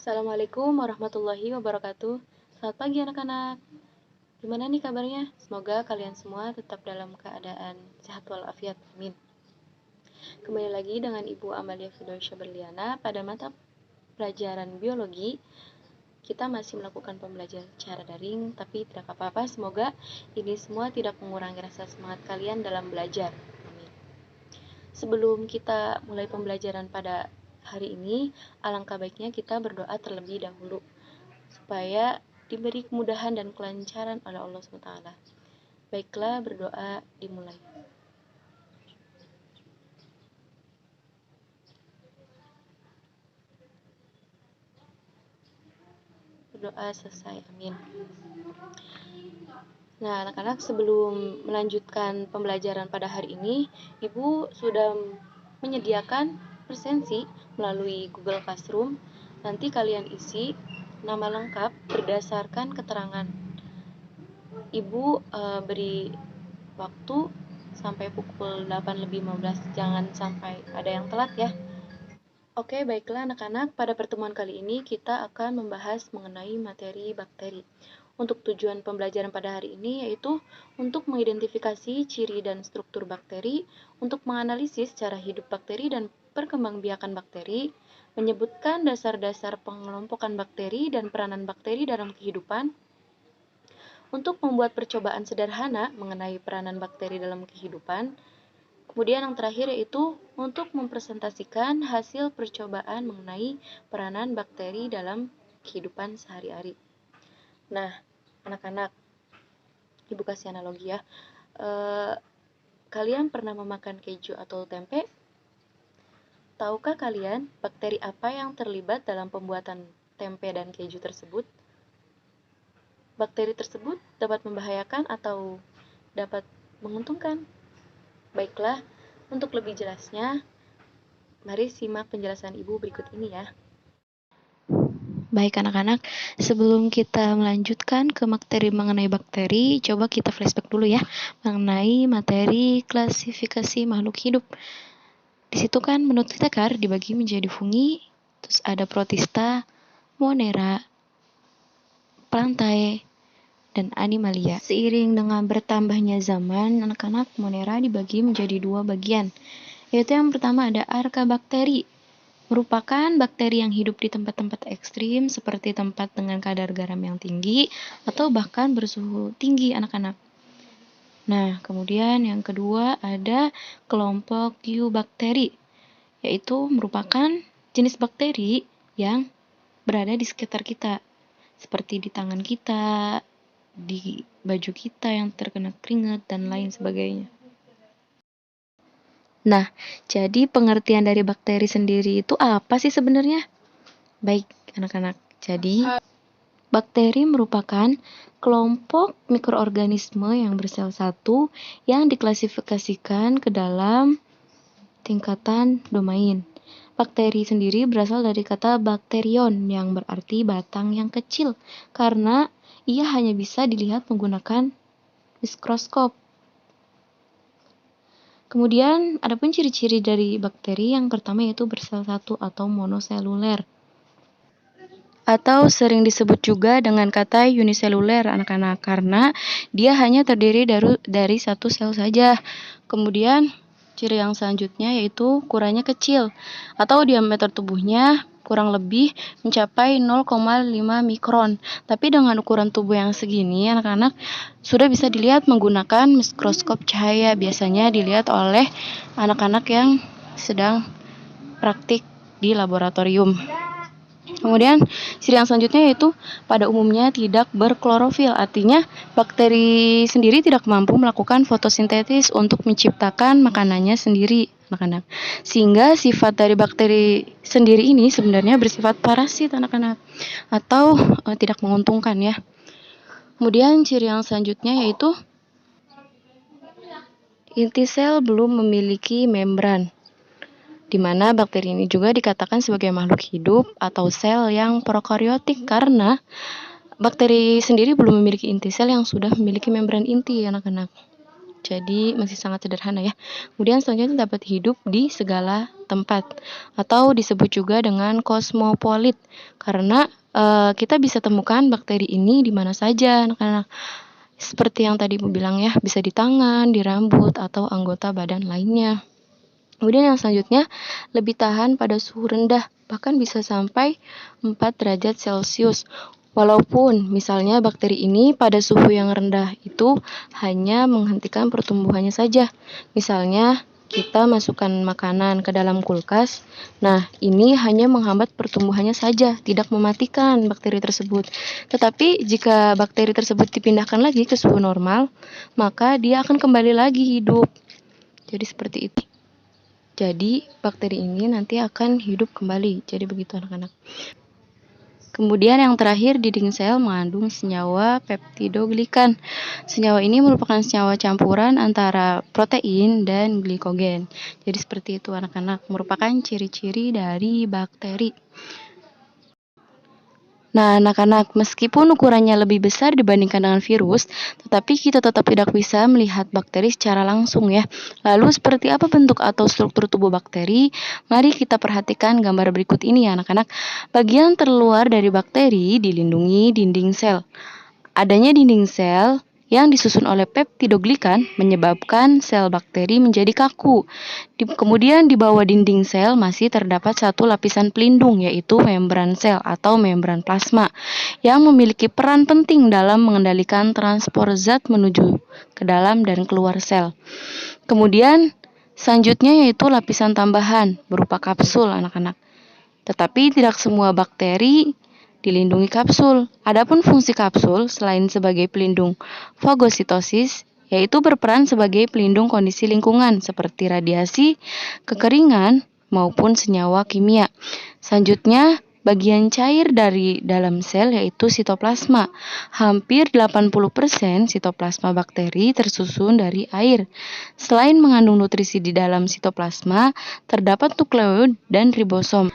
Assalamualaikum warahmatullahi wabarakatuh. Selamat pagi anak-anak. Gimana nih kabarnya? Semoga kalian semua tetap dalam keadaan sehat walafiat. Amin. Kembali lagi dengan Ibu Amalia Fidosyah Berliana pada mata pelajaran biologi. Kita masih melakukan pembelajaran secara daring, tapi tidak apa-apa. Semoga ini semua tidak mengurangi rasa semangat kalian dalam belajar. Amin. Sebelum kita mulai pembelajaran pada hari ini, alangkah baiknya kita berdoa terlebih dahulu supaya diberi kemudahan dan kelancaran oleh Allah SWT. Baiklah, berdoa dimulai. Berdoa selesai, amin. Nah, anak-anak, sebelum melanjutkan pembelajaran pada hari ini, Ibu sudah menyediakan presensi melalui Google Classroom. Nanti kalian isi nama lengkap berdasarkan keterangan. Ibu beri waktu sampai pukul 8:15. Jangan sampai ada yang telat ya. Oke, baiklah anak-anak. Pada pertemuan kali ini kita akan membahas mengenai materi bakteri. Untuk tujuan pembelajaran pada hari ini yaitu untuk mengidentifikasi ciri dan struktur bakteri, untuk menganalisis cara hidup bakteri dan perkembangbiakan bakteri, menyebutkan dasar-dasar pengelompokan bakteri dan peranan bakteri dalam kehidupan, untuk membuat percobaan sederhana mengenai peranan bakteri dalam kehidupan. Kemudian yang terakhir yaitu untuk mempresentasikan hasil percobaan mengenai peranan bakteri dalam kehidupan sehari-hari. Nah, anak-anak, Ibu kasih analogi ya. Kalian pernah memakan keju atau tempe? Tahukah kalian bakteri apa yang terlibat dalam pembuatan tempe dan keju tersebut? Bakteri tersebut dapat membahayakan atau dapat menguntungkan? Baiklah, untuk lebih jelasnya, mari simak penjelasan Ibu berikut ini ya. Baik anak-anak, sebelum kita melanjutkan ke materi mengenai bakteri, coba kita flashback dulu ya, mengenai materi klasifikasi makhluk hidup. Di situ kan menurut Whittaker dibagi menjadi fungi, terus ada protista, monera, plantae, dan animalia. Seiring dengan bertambahnya zaman, anak-anak, monera dibagi menjadi dua bagian, yaitu yang pertama ada archaebakteri, merupakan bakteri yang hidup di tempat-tempat ekstrim seperti tempat dengan kadar garam yang tinggi atau bahkan bersuhu tinggi anak-anak. Nah, kemudian yang kedua ada kelompok eubakteri, yaitu merupakan jenis bakteri yang berada di sekitar kita, seperti di tangan kita, di baju kita yang terkena keringat, dan lain sebagainya. Nah, jadi pengertian dari bakteri sendiri itu apa sih sebenarnya? Baik, anak-anak. Jadi, bakteri merupakan kelompok mikroorganisme yang bersel satu yang diklasifikasikan ke dalam tingkatan domain. Bakteri sendiri berasal dari kata bakterion yang berarti batang yang kecil karena ia hanya bisa dilihat menggunakan mikroskop. Kemudian, adapun ciri-ciri dari bakteri yang pertama yaitu bersel satu atau monoseluler. Atau sering disebut juga dengan kata uniseluler anak-anak karena dia hanya terdiri dari satu sel saja. Kemudian, ciri yang selanjutnya yaitu ukurannya kecil atau diameter tubuhnya kurang lebih mencapai 0,5 mikron. Tapi dengan ukuran tubuh yang segini, anak-anak sudah bisa dilihat menggunakan mikroskop cahaya. Biasanya dilihat oleh anak-anak yang sedang praktik di laboratorium. Kemudian, ciri yang selanjutnya yaitu pada umumnya tidak berklorofil. Artinya, bakteri sendiri tidak mampu melakukan fotosintesis untuk menciptakan makanannya sendiri, anak-anak. Sehingga sifat dari bakteri sendiri ini sebenarnya bersifat parasit, anak-anak, atau tidak menguntungkan ya. Kemudian, ciri yang selanjutnya yaitu inti sel belum memiliki membran, di mana bakteri ini juga dikatakan sebagai makhluk hidup atau sel yang prokaryotik karena bakteri sendiri belum memiliki inti sel yang sudah memiliki membran inti, anak-anak. jadi masih sangat sederhana ya. Kemudian selanjutnya dapat hidup di segala tempat atau disebut juga dengan kosmopolit karena kita bisa temukan bakteri ini di mana saja anak-anak. Seperti yang tadi Ibu bilang ya, bisa di tangan, di rambut, atau anggota badan lainnya. Kemudian yang selanjutnya, lebih tahan pada suhu rendah, bahkan bisa sampai 4 derajat Celcius. Walaupun misalnya bakteri ini pada suhu yang rendah itu hanya menghentikan pertumbuhannya saja. Misalnya kita masukkan makanan ke dalam kulkas, nah ini hanya menghambat pertumbuhannya saja, tidak mematikan bakteri tersebut. Tetapi jika bakteri tersebut dipindahkan lagi ke suhu normal, maka dia akan kembali lagi hidup. Jadi seperti itu. Jadi bakteri ini nanti akan hidup kembali. Jadi begitu anak-anak. Kemudian yang terakhir, dinding sel mengandung senyawa peptidoglikan. Senyawa ini merupakan senyawa campuran antara protein dan glikogen. Jadi seperti itu anak-anak, merupakan ciri-ciri dari bakteri. Nah, anak-anak, meskipun ukurannya lebih besar dibandingkan dengan virus, tetapi kita tetap tidak bisa melihat bakteri secara langsung ya. Lalu seperti apa bentuk atau struktur tubuh bakteri? Mari kita perhatikan gambar berikut ini ya anak-anak. Bagian terluar dari bakteri dilindungi dinding sel. Adanya dinding sel yang disusun oleh peptidoglikan menyebabkan sel bakteri menjadi kaku. Kemudian di bawah dinding sel masih terdapat satu lapisan pelindung, yaitu membran sel atau membran plasma, yang memiliki peran penting dalam mengendalikan transport zat menuju ke dalam dan keluar sel. Kemudian selanjutnya yaitu lapisan tambahan berupa kapsul anak-anak. Tetapi tidak semua bakteri dilindungi kapsul. Adapun fungsi kapsul selain sebagai pelindung fagositosis, yaitu berperan sebagai pelindung kondisi lingkungan seperti radiasi, kekeringan, maupun senyawa kimia. Selanjutnya, bagian cair dari dalam sel yaitu sitoplasma. Hampir 80% sitoplasma bakteri tersusun dari air. Selain mengandung nutrisi di dalam sitoplasma, terdapat nukleoid dan ribosom.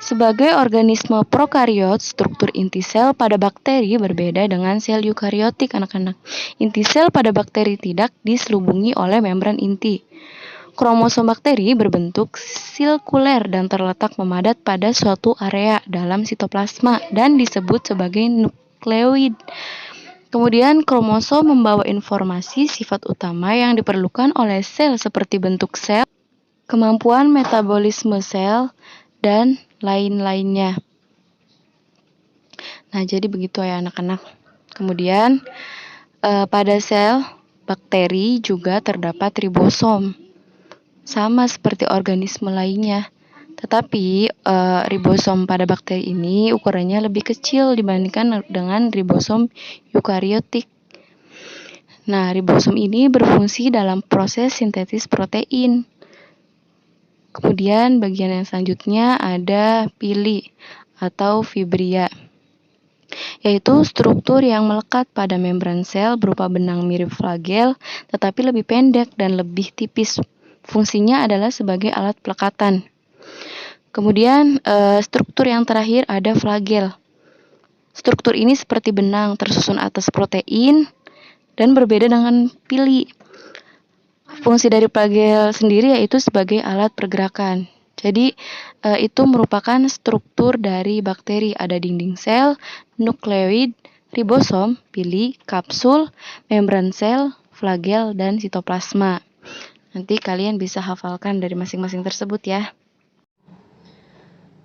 Sebagai organisme prokariot, struktur inti sel pada bakteri berbeda dengan sel eukariotik anak-anak. Inti sel pada bakteri tidak diselubungi oleh membran inti. Kromosom bakteri berbentuk sirkuler dan terletak memadat pada suatu area dalam sitoplasma dan disebut sebagai nukleoid. Kemudian kromosom membawa informasi sifat utama yang diperlukan oleh sel seperti bentuk sel, kemampuan metabolisme sel, dan lain-lainnya. Nah, jadi begitu ya anak-anak. Kemudian pada sel bakteri juga terdapat ribosom. Sama seperti organisme lainnya. Tetapi ribosom pada bakteri ini ukurannya lebih kecil dibandingkan dengan ribosom eukariotik. Nah, ribosom ini berfungsi dalam proses sintesis protein. Kemudian bagian yang selanjutnya ada pili atau fibria, yaitu struktur yang melekat pada membran sel berupa benang mirip flagel tetapi lebih pendek dan lebih tipis. Fungsinya adalah sebagai alat pelekatan. Kemudian struktur yang terakhir ada flagel. Struktur ini seperti benang tersusun atas protein dan berbeda dengan pili. Fungsi dari flagel sendiri yaitu sebagai alat pergerakan. Jadi itu merupakan struktur dari bakteri. Ada dinding sel, nukleoid, ribosom, pili, kapsul, membran sel, flagel, dan sitoplasma. Nanti kalian bisa hafalkan dari masing-masing tersebut ya.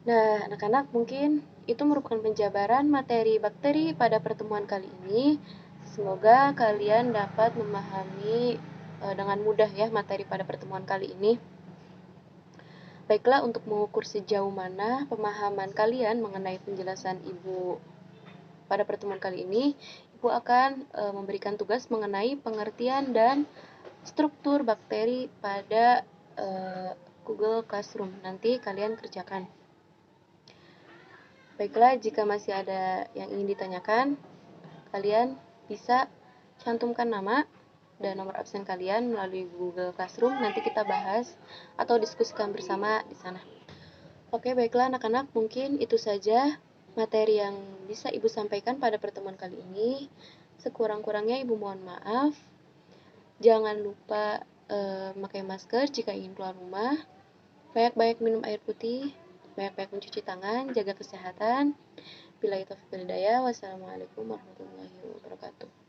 Nah, anak-anak, mungkin itu merupakan penjabaran materi bakteri pada pertemuan kali ini. Semoga kalian dapat memahami dengan mudah ya materi pada pertemuan kali ini. Baiklah, untuk mengukur sejauh mana pemahaman kalian mengenai penjelasan Ibu pada pertemuan kali ini, Ibu akan memberikan tugas mengenai pengertian dan struktur bakteri pada Google Classroom. Nanti kalian kerjakan. Baiklah, jika masih ada yang ingin ditanyakan, kalian bisa cantumkan nama dan nomor absen kalian melalui Google Classroom. Nanti kita bahas atau diskusikan bersama di sana. Oke, baiklah anak-anak, mungkin itu saja materi yang bisa Ibu sampaikan pada pertemuan kali ini. Sekurang-kurangnya Ibu mohon maaf. Jangan lupa memakai masker jika ingin keluar rumah. Banyak-banyak minum air putih, banyak-banyak mencuci tangan, jaga kesehatan. Billahi taufiq wal hidayah. Wassalamualaikum warahmatullahi wabarakatuh.